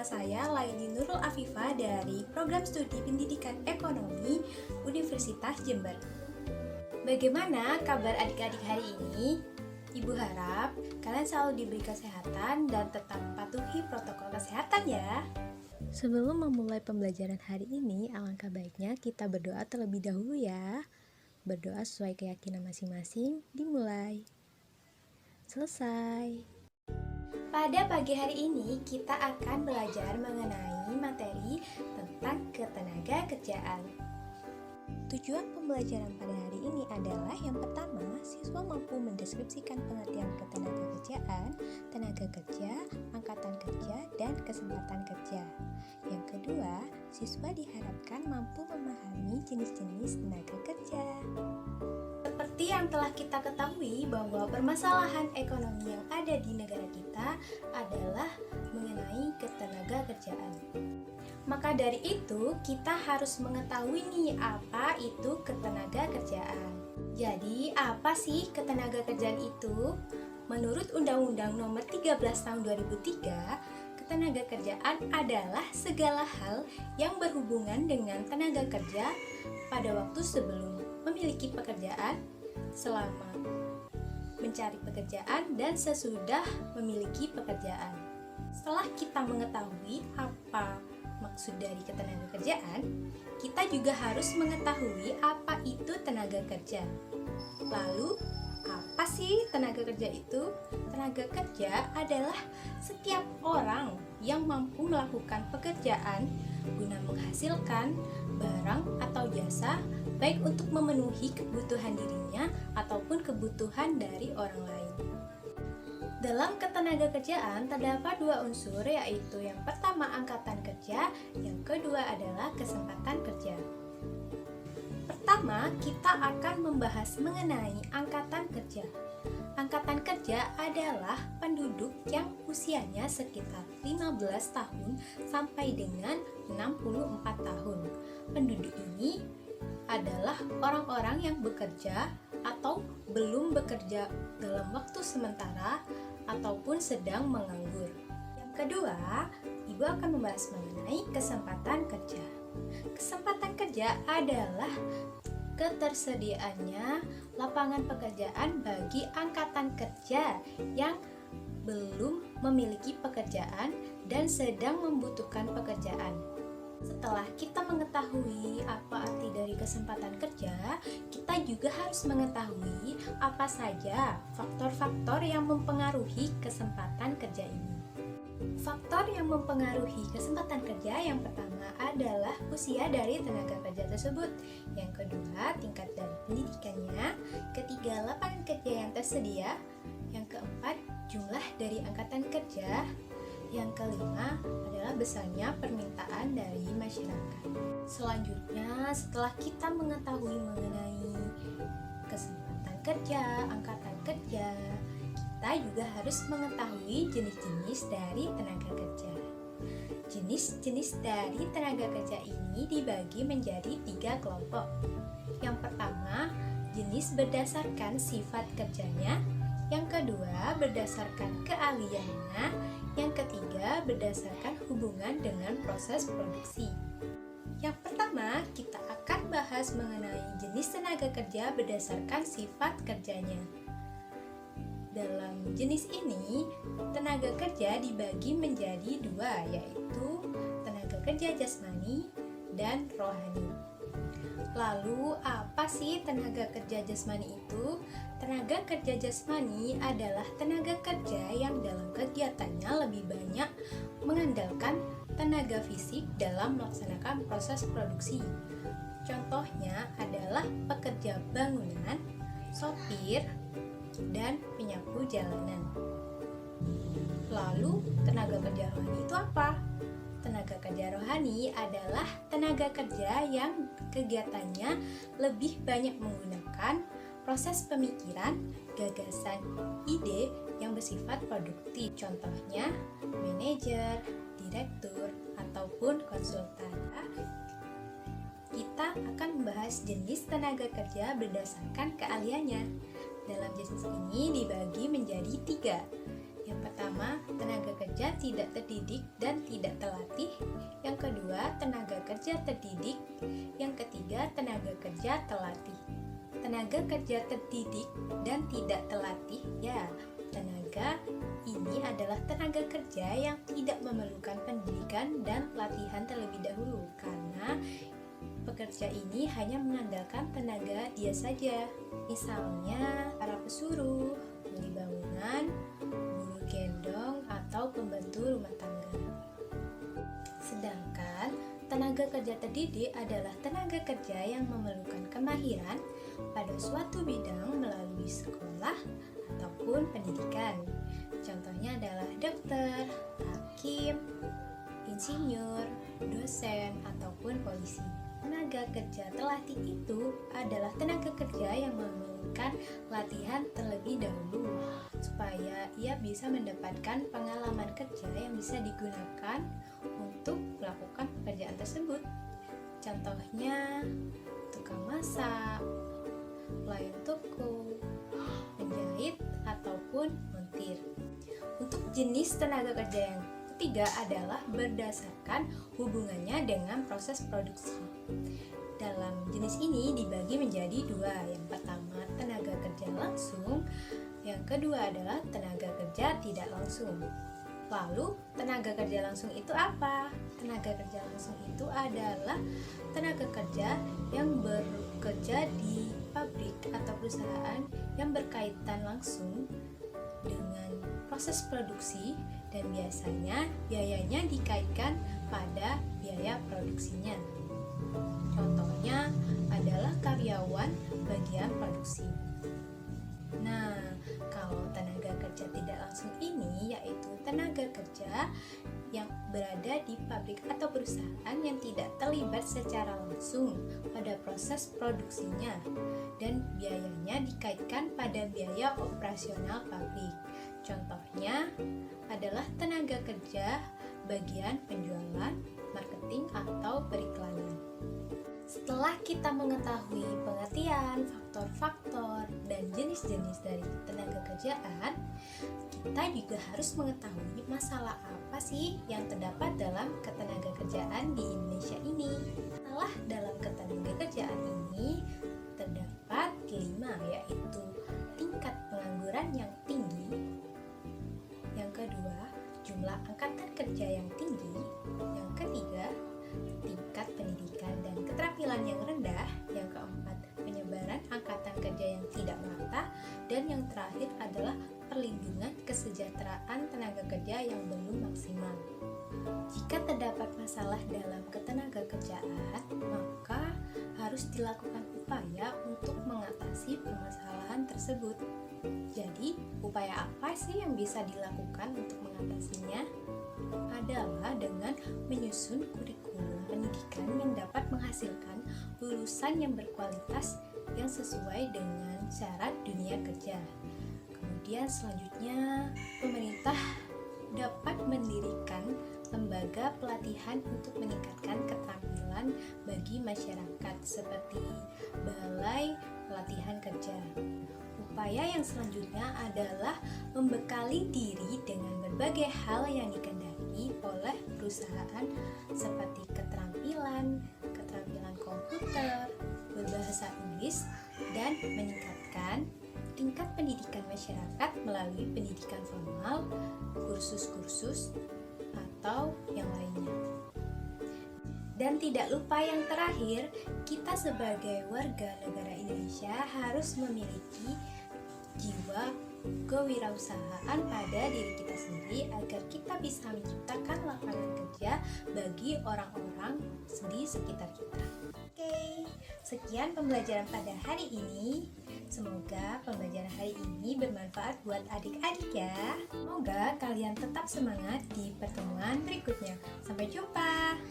saya Laini Nurul Afifah dari Program Studi Pendidikan Ekonomi Universitas Jember. Bagaimana kabar adik-adik hari ini? Ibu harap kalian selalu diberi kesehatan dan tetap patuhi protokol kesehatan ya. Sebelum memulai pembelajaran hari ini, alangkah baiknya kita berdoa terlebih dahulu ya. Berdoa sesuai keyakinan masing-masing, dimulai. Selesai. Pada pagi hari ini kita akan belajar mengenai materi tentang ketenaga kerjaan. Tujuan pembelajaran pada hari ini adalah yang pertama, siswa mampu mendeskripsikan pengertian ketenaga kerjaan, tenaga kerja, angkatan kerja, dan kesempatan kerja. Yang kedua, siswa diharapkan mampu memahami jenis-jenis tenaga kerja. Seperti yang telah kita ketahui bahwa permasalahan ekonomi yang ada di negara kita adalah mengenai ketenaga kerjaan. Maka dari itu, kita harus mengetahui nih apa itu ketenaga kerjaan. Jadi, apa sih ketenaga kerjaan itu? Menurut Undang-Undang Nomor 13 Tahun 2003, ketenaga kerjaan adalah segala hal yang berhubungan dengan tenaga kerja pada waktu sebelum memiliki pekerjaan, selama mencari pekerjaan, dan sesudah memiliki pekerjaan. Setelah kita mengetahui apa maksud dari ketenaga kerjaan, kita juga harus mengetahui apa itu tenaga kerja. Lalu, apa sih tenaga kerja itu? Tenaga kerja adalah setiap orang yang mampu melakukan pekerjaan guna menghasilkan barang atau jasa, baik untuk memenuhi kebutuhan dirinya ataupun kebutuhan dari orang lain. Dalam ketenaga kerjaan terdapat dua unsur, yaitu yang pertama angkatan kerja, yang kedua adalah kesempatan kerja. Pertama, kita akan membahas mengenai angkatan kerja. Angkatan kerja adalah penduduk yang usianya sekitar 15 tahun sampai dengan 64 tahun. Penduduk ini adalah orang-orang yang bekerja atau belum bekerja dalam waktu sementara ataupun sedang menganggur. Yang kedua, Ibu akan membahas mengenai kesempatan kerja. Kesempatan kerja adalah ketersediaannya lapangan pekerjaan bagi angkatan kerja yang belum memiliki pekerjaan dan sedang membutuhkan pekerjaan. Setelah kita mengetahui apa arti dari kesempatan kerja, kita juga harus mengetahui apa saja faktor-faktor yang mempengaruhi kesempatan kerja ini. Faktor yang mempengaruhi kesempatan kerja yang pertama adalah usia dari tenaga kerja tersebut. Yang kedua, tingkat dari pendidikannya. Ketiga, lapangan kerja yang tersedia. Yang keempat, jumlah dari angkatan kerja. Yang kelima adalah besarnya permintaan dari masyarakat. Selanjutnya, setelah kita mengetahui mengenai kesempatan kerja, angkatan kerja, kita juga harus mengetahui jenis-jenis dari tenaga kerja. Jenis-jenis dari tenaga kerja ini dibagi menjadi 3 kelompok. Yang pertama, jenis berdasarkan sifat kerjanya. Yang kedua, berdasarkan keahliannya. Yang ketiga, berdasarkan hubungan dengan proses produksi. Yang pertama, kita akan bahas mengenai jenis tenaga kerja berdasarkan sifat kerjanya. Dalam jenis ini, tenaga kerja dibagi menjadi 2, yaitu tenaga kerja jasmani dan rohani. Lalu, apa sih tenaga kerja jasmani itu? Tenaga kerja jasmani adalah tenaga kerja yang dalam kegiatannya lebih banyak mengandalkan tenaga fisik dalam melaksanakan proses produksi. Contohnya adalah pekerja bangunan, sopir, dan penyapu jalanan. Lalu, tenaga kerja rohani itu apa? Tenaga kerja rohani adalah tenaga kerja yang kegiatannya lebih banyak menggunakan proses pemikiran, gagasan, ide yang bersifat produktif. Contohnya, manajer, direktur, ataupun konsultan. Kita akan membahas jenis tenaga kerja berdasarkan keahliannya. Dalam jenis ini dibagi menjadi 3, Yang pertama, tenaga kerja tidak terdidik dan tidak terlatih. Yang kedua, tenaga kerja terdidik. Yang ketiga, tenaga kerja terlatih. Tenaga kerja terdidik dan tidak terlatih, ya, tenaga ini adalah tenaga kerja yang tidak memerlukan pendidikan dan pelatihan terlebih dahulu, karena pekerja ini hanya mengandalkan tenaga dia saja. Misalnya, para pesuruh, kuli bangunan, buruh gendong, atau pembantu rumah tangga. Sedangkan tenaga kerja terdidik adalah tenaga kerja yang memerlukan kemahiran pada suatu bidang melalui sekolah ataupun pendidikan. Contohnya adalah dokter, hakim, insinyur, dosen, ataupun polisi. Tenaga kerja terlatih itu adalah tenaga kerja yang memerlukan latihan terlebih dahulu supaya ia bisa mendapatkan pengalaman kerja yang bisa digunakan untuk melakukan pekerjaan tersebut. Contohnya tukang masak, pelayan toko, penjahit, ataupun montir. Untuk jenis tenaga kerja yang ketiga adalah berdasarkan hubungannya dengan proses produksi. Dalam jenis ini dibagi menjadi dua. Yang pertama, tenaga kerja langsung. Yang kedua adalah tenaga kerja tidak langsung. Lalu, tenaga kerja langsung itu apa? Tenaga kerja langsung itu adalah tenaga kerja yang bekerja di pabrik atau perusahaan yang berkaitan langsung dengan proses produksi, dan biasanya biayanya dikaitkan pada biaya produksinya. Contohnya adalah karyawan bagian produksi. Nah, kalau tenaga kerja tidak langsung ini yaitu tenaga kerja yang berada di pabrik atau perusahaan yang tidak terlibat secara langsung pada proses produksinya, dan biayanya dikaitkan pada biaya operasional pabrik. Contohnya adalah tenaga kerja bagian penjualan, marketing, atau periklanan. Setelah kita mengetahui pengertian, faktor-faktor, dan jenis-jenis dari tenaga kerjaan, kita juga harus mengetahui masalah apa sih yang terdapat dalam ketenaga kerjaan di Indonesia ini. Masalah dalam ketenaga kerjaan ini terdapat 5, yaitu tingkat pengangguran yang tinggi. Yang kedua, jumlah angkatan kerja yang tinggi. Yang ketiga, tingkat pendidikan dan keterampilan yang rendah. Yang keempat, penyebaran angkatan kerja yang tidak merata. Dan yang terakhir adalah perlindungan kesejahteraan tenaga kerja yang belum maksimal. Jika terdapat masalah dalam ketenaga kerjaan, maka harus dilakukan upaya untuk mengatasi permasalahan tersebut. Jadi, upaya apa sih yang bisa dilakukan untuk mengatasinya? Adalah dengan menyusun kurikulum pendidikan yang dapat menghasilkan lulusan yang berkualitas yang sesuai dengan syarat dunia kerja. Kemudian selanjutnya, pemerintah dapat mendirikan lembaga pelatihan untuk meningkatkan keterampilan bagi masyarakat seperti Balai Pelatihan Kerja. Upaya yang selanjutnya adalah membekali diri dengan berbagai hal yang dikehendaki oleh perusahaan seperti keterampilan komputer, berbahasa Inggris, dan meningkatkan tingkat pendidikan masyarakat melalui pendidikan formal, kursus-kursus, atau yang lainnya. Dan tidak lupa yang terakhir, kita sebagai warga negara Indonesia harus memiliki jiwa kewirausahaan pada diri kita sendiri agar kita bisa menciptakan lapangan kerja bagi orang-orang di sekitar kita. Oke, sekian pembelajaran pada hari ini. Semoga pembelajaran hari ini bermanfaat buat adik-adik ya. Semoga kalian tetap semangat di pertemuan berikutnya. Sampai jumpa.